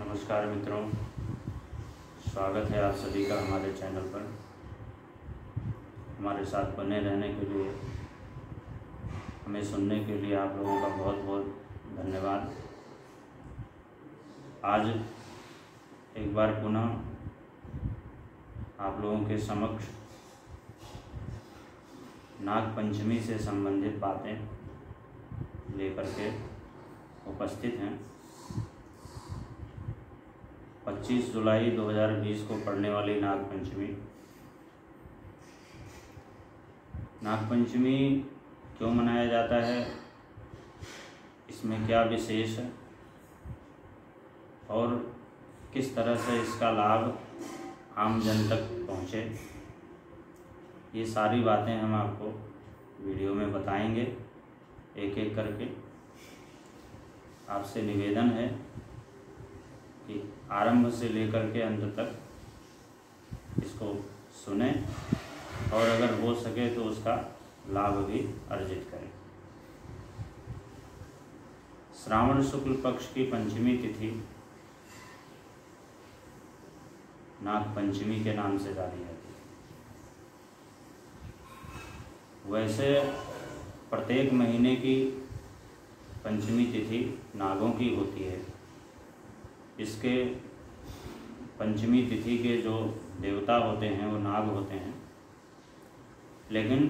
नमस्कार मित्रों, स्वागत है आप सभी का हमारे चैनल पर। हमारे साथ बने रहने के लिए, हमें सुनने के लिए आप लोगों का बहुत बहुत धन्यवाद। आज एक बार पुनः आप लोगों के समक्ष नाग पंचमी से संबंधित बातें लेकर के उपस्थित हैं। 25 जुलाई 2020 को पड़ने वाली नागपंचमी। नागपंचमी क्यों मनाया जाता है, इसमें क्या विशेष है और किस तरह से इसका लाभ आम जन तक पहुँचे, ये सारी बातें हम आपको वीडियो में बताएंगे एक एक करके। आपसे निवेदन है कि आरंभ से लेकर के अंत तक इसको सुनें और अगर हो सके तो उसका लाभ भी अर्जित करें। श्रावण शुक्ल पक्ष की पंचमी तिथि नाग पंचमी के नाम से जानी जाती है। वैसे प्रत्येक महीने की पंचमी तिथि नागों की होती है। इसके पंचमी तिथि के जो देवता होते हैं वो नाग होते हैं, लेकिन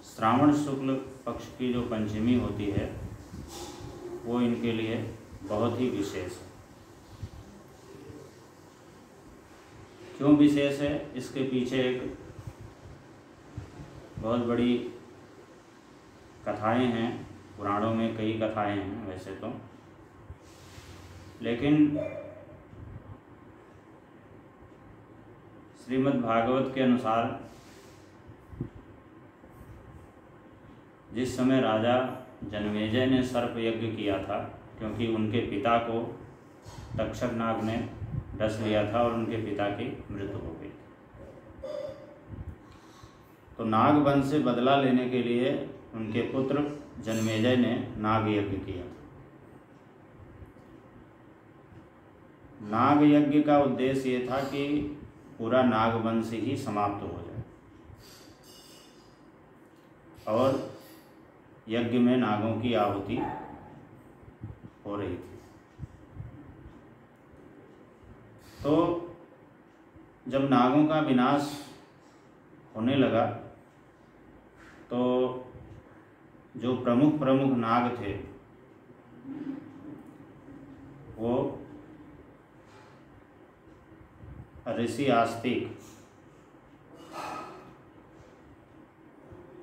श्रावण शुक्ल पक्ष की जो पंचमी होती है वो इनके लिए बहुत ही विशेष है। क्यों विशेष है, इसके पीछे एक बहुत बड़ी कथाएं हैं। पुराणों में कई कथाएं हैं वैसे तो, लेकिन श्रीमद् भागवत के अनुसार जिस समय राजा जनमेजय ने सर्प यज्ञ किया था, क्योंकि उनके पिता को तक्षक नाग ने डस लिया था और उनके पिता की मृत्यु हो गई, तो नाग वंश से बदला लेने के लिए उनके पुत्र जनमेजय ने नाग यज्ञ किया। नाग यज्ञ का उद्देश्य ये था कि पूरा नाग वंश ही समाप्त हो जाए, और यज्ञ में नागों की आहुति हो रही थी। तो जब नागों का विनाश होने लगा तो जो प्रमुख नाग थे वो ऋषि आस्तिक,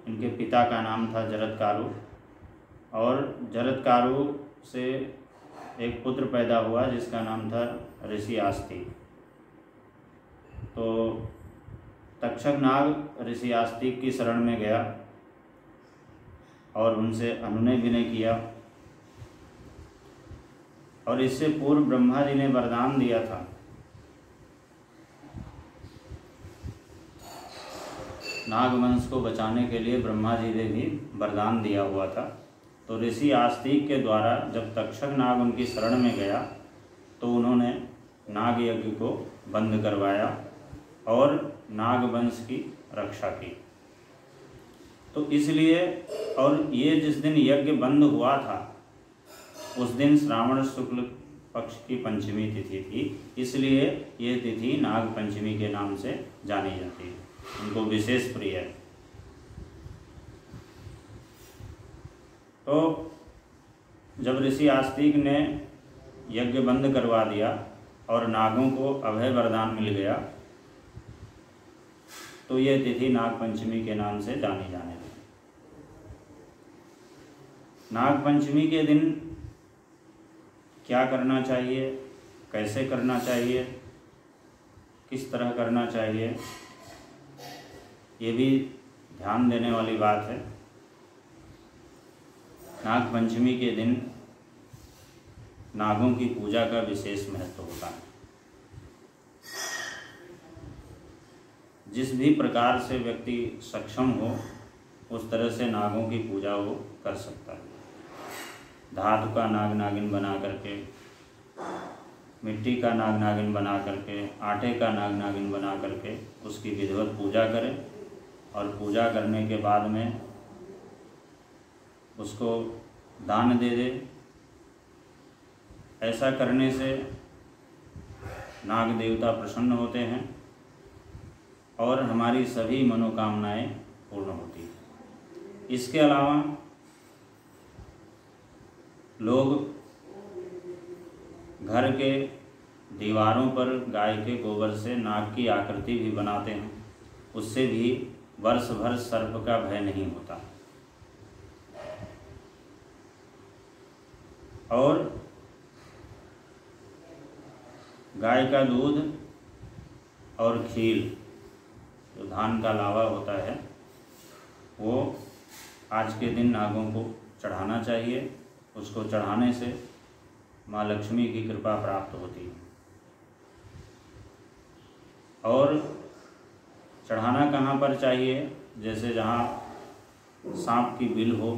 इनके पिता का नाम था जरत्कारु, और जरत्कारु से एक पुत्र पैदा हुआ जिसका नाम था ऋषि आस्तिक। तो तक्षक नाग ऋषि आस्तिक की शरण में गया और उनसे अनुनय विनय किया, और इससे पूर्व ब्रह्मा जी ने वरदान दिया था। नागवंश को बचाने के लिए ब्रह्मा जी ने भी वरदान दिया हुआ था। तो ऋषि आस्तिक के द्वारा जब तक्षक नाग उनकी शरण में गया तो उन्होंने नाग यज्ञ को बंद करवाया और नागवंश की रक्षा की। तो इसलिए, और ये जिस दिन यज्ञ बंद हुआ था उस दिन श्रावण शुक्ल पक्ष की पंचमी तिथि थी, इसलिए ये तिथि नाग पंचमी के नाम से जानी जाती है। उनको विशेष प्रिय है। तो जब ऋषि आस्तिक ने यज्ञ बंद करवा दिया और नागों को अभय वरदान मिल गया, तो ये तिथि नाग पंचमी के नाम से जानी जाने लगी। नाग पंचमी के दिन क्या करना चाहिए, कैसे करना चाहिए, किस तरह करना चाहिए, ये भी ध्यान देने वाली बात है। नाग पंचमी के दिन नागों की पूजा का विशेष महत्व होता है। जिस भी प्रकार से व्यक्ति सक्षम हो उस तरह से नागों की पूजा वो कर सकता है। धातु का नाग नागिन बना करके मिट्टी का नाग नागिन बना करके, आटे का नाग नागिन बना करके उसकी विधिवत पूजा करें और पूजा करने के बाद में उसको दान दे दे। ऐसा करने से नाग देवता प्रसन्न होते हैं और हमारी सभी मनोकामनाएं पूर्ण होती हैं। इसके अलावा लोग घर के दीवारों पर गाय के गोबर से नाग की आकृति भी बनाते हैं। उससे भी वर्ष भर सर्प का भय नहीं होता। और गाय का दूध और खीर, जो धान का लावा होता है, वो आज के दिन नागों को चढ़ाना चाहिए। उसको चढ़ाने से माँ लक्ष्मी की कृपा प्राप्त होती है। और चढ़ाना कहाँ पर चाहिए? जैसे जहाँ सांप की बिल हो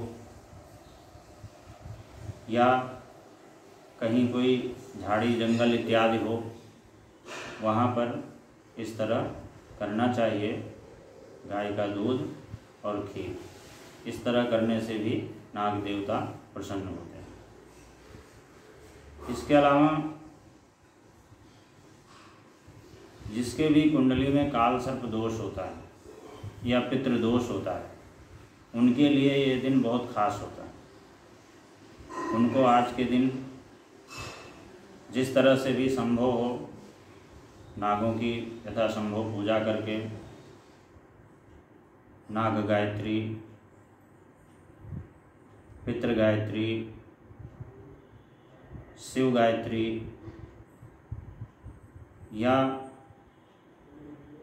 या कहीं कोई झाड़ी जंगल इत्यादि हो, वहाँ पर इस तरह करना चाहिए। गाय का दूध और खीर, इस तरह करने से भी नाग देवता प्रसन्न होते हैं। इसके अलावा जिसके भी कुंडली में काल सर्प दोष होता है या पितृ दोष होता है, उनके लिए ये दिन बहुत खास होता है। उनको आज के दिन जिस तरह से भी संभव हो, नागों की यथासंभव पूजा करके नाग गायत्री, पितृ गायत्री, शिव गायत्री या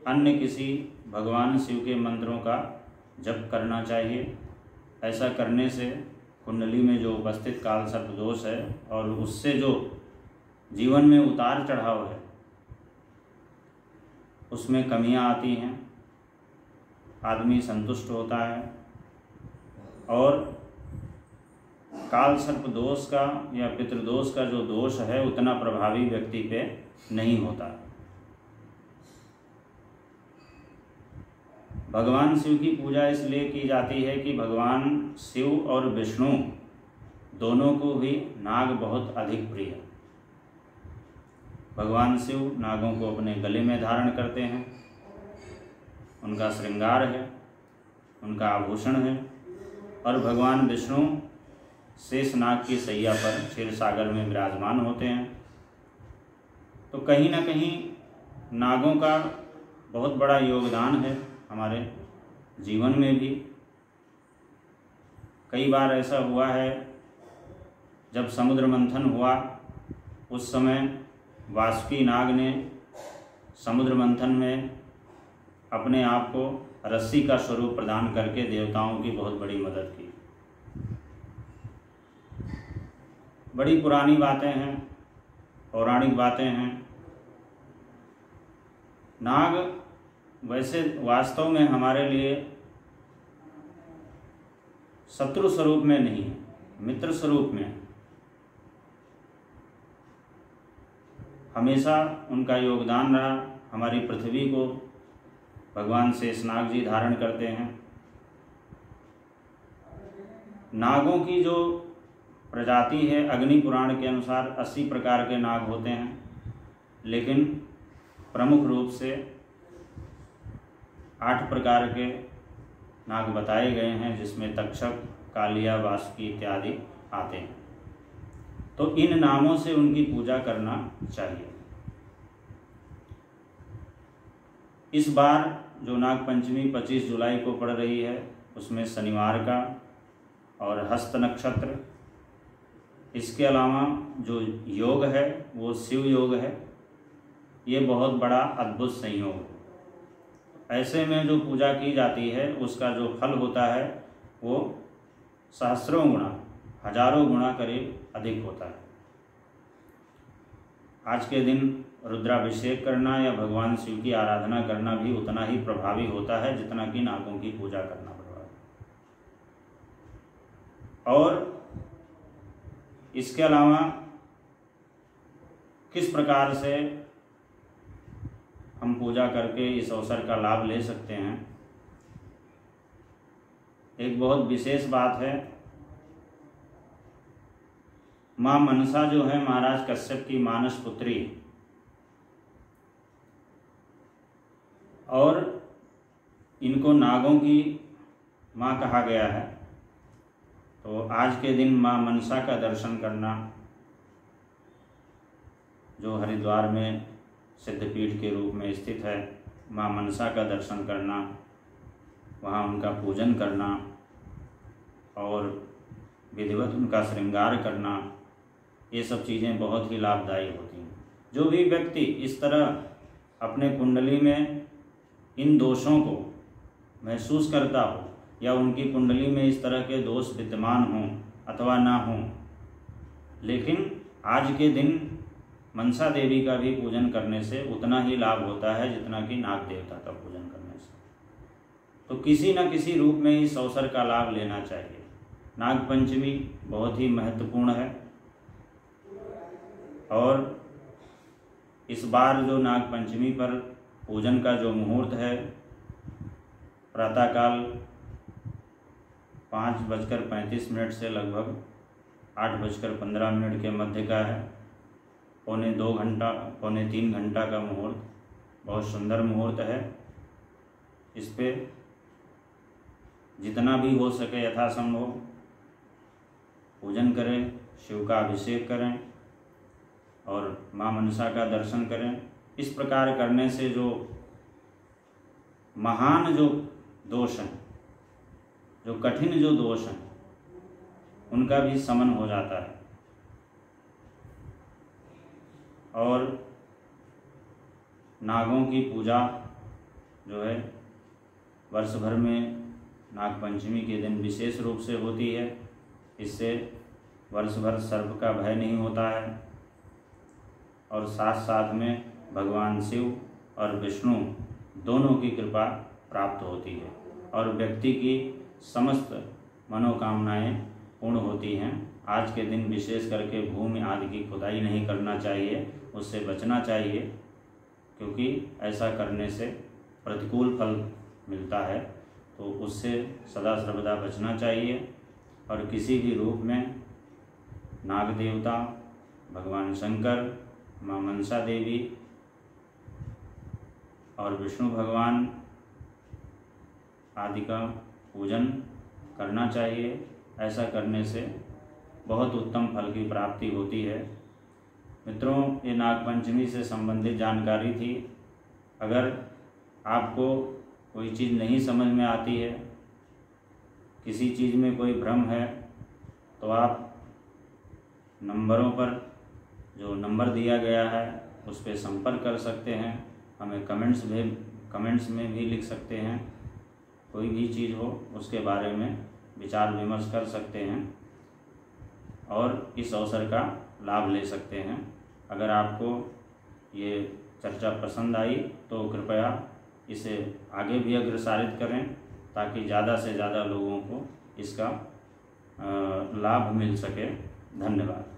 अन्य किसी भगवान शिव के मंत्रों का जप करना चाहिए। ऐसा करने से कुंडली में जो उपस्थित काल सर्प दोष है और उससे जो जीवन में उतार चढ़ाव है, उसमें कमियां आती हैं, आदमी संतुष्ट होता है और काल सर्प दोष का या पितृदोष का जो दोष है उतना प्रभावी व्यक्ति पे नहीं होता। भगवान शिव की पूजा इसलिए की जाती है कि भगवान शिव और विष्णु दोनों को भी नाग बहुत अधिक प्रिय है। भगवान शिव नागों को अपने गले में धारण करते हैं, उनका श्रृंगार है, उनका आभूषण है। और भगवान विष्णु शेष नाग की सैया पर क्षीर सागर में विराजमान होते हैं। तो कहीं ना कहीं नागों का बहुत बड़ा योगदान है हमारे जीवन में भी। कई बार ऐसा हुआ है, जब समुद्र मंथन हुआ उस समय वासुकी नाग ने समुद्र मंथन में अपने आप को रस्सी का स्वरूप प्रदान करके देवताओं की बहुत बड़ी मदद की। बड़ी पुरानी बातें हैं, पौराणिक बातें हैं। नाग वैसे वास्तव में हमारे लिए शत्रु स्वरूप में नहीं है, मित्र स्वरूप में है। हमेशा उनका योगदान रहा। हमारी पृथ्वी को भगवान शेषनाग जी धारण करते हैं। नागों की जो प्रजाति है, अग्नि पुराण के अनुसार 80 प्रकार के नाग होते हैं, लेकिन प्रमुख रूप से 8 प्रकार के नाग बताए गए हैं, जिसमें तक्षक, कालिया, वासुकी इत्यादि आते हैं। तो इन नामों से उनकी पूजा करना चाहिए। इस बार जो नाग पंचमी 25 जुलाई को पड़ रही है, उसमें शनिवार का और हस्त नक्षत्र, इसके अलावा जो योग है वो शिव योग है। ये बहुत बड़ा अद्भुत संयोग है। ऐसे में जो पूजा की जाती है उसका जो फल होता है वो सहस्रों गुणा, हजारों गुणा करीब अधिक होता है। आज के दिन रुद्राभिषेक करना या भगवान शिव की आराधना करना भी उतना ही प्रभावी होता है जितना कि नागों की पूजा करना प्रभावी। और इसके अलावा किस प्रकार से हम पूजा करके इस अवसर का लाभ ले सकते हैं। एक बहुत विशेष बात है, माँ मनसा जो है महाराज कश्यप की मानस पुत्री, और इनको नागों की माँ कहा गया है। तो आज के दिन माँ मनसा का दर्शन करना, जो हरिद्वार में सिद्धपीठ के रूप में स्थित है, माँ मनसा का दर्शन करना, वहाँ उनका पूजन करना और विधिवत उनका श्रृंगार करना, ये सब चीज़ें बहुत ही लाभदायी होती हैं। जो भी व्यक्ति इस तरह अपने कुंडली में इन दोषों को महसूस करता हो या उनकी कुंडली में इस तरह के दोष विद्यमान हों अथवा ना हों, लेकिन आज के दिन मनसा देवी का भी पूजन करने से उतना ही लाभ होता है जितना कि नाग देवता का पूजन करने से। तो किसी न किसी रूप में इस अवसर का लाभ लेना चाहिए। नाग पंचमी बहुत ही महत्वपूर्ण है और इस बार जो नाग पंचमी पर पूजन का जो मुहूर्त है, प्रातःकाल 5:35 से लगभग 8:15 के मध्य का है। पौने 3 घंटा का मुहूर्त, बहुत सुंदर मुहूर्त है। इस पे जितना भी हो सके यथासंभव पूजन करें, शिव का अभिषेक करें और माँ मनसा का दर्शन करें। इस प्रकार करने से जो महान जो दोष हैं, जो कठिन जो दोष हैं, उनका भी शमन हो जाता है। और नागों की पूजा जो है वर्ष भर में नाग पंचमी के दिन विशेष रूप से होती है। इससे वर्ष भर सर्प का भय नहीं होता है और साथ साथ में भगवान शिव और विष्णु दोनों की कृपा प्राप्त होती है और व्यक्ति की समस्त मनोकामनाएं पूर्ण होती हैं। आज के दिन विशेष करके भूमि आदि की खुदाई नहीं करना चाहिए, उससे बचना चाहिए, क्योंकि ऐसा करने से प्रतिकूल फल मिलता है। तो उससे सदा सर्वदा बचना चाहिए और किसी भी रूप में नाग देवता, भगवान शंकर, माँ मनसा देवी और विष्णु भगवान आदि का पूजन करना चाहिए। ऐसा करने से बहुत उत्तम फल की प्राप्ति होती है। मित्रों, ये नागपंचमी से संबंधित जानकारी थी। अगर आपको कोई चीज़ नहीं समझ में आती है, किसी चीज़ में कोई भ्रम है, तो आप नंबरों पर, जो नंबर दिया गया है उस पर संपर्क कर सकते हैं। हमें कमेंट्स में भी लिख सकते हैं। कोई भी चीज़ हो उसके बारे में विचार विमर्श कर सकते हैं और इस अवसर का लाभ ले सकते हैं। अगर आपको ये चर्चा पसंद आई तो कृपया इसे आगे भी अग्रसारित करें ताकि ज़्यादा से ज़्यादा लोगों को इसका लाभ मिल सके। धन्यवाद।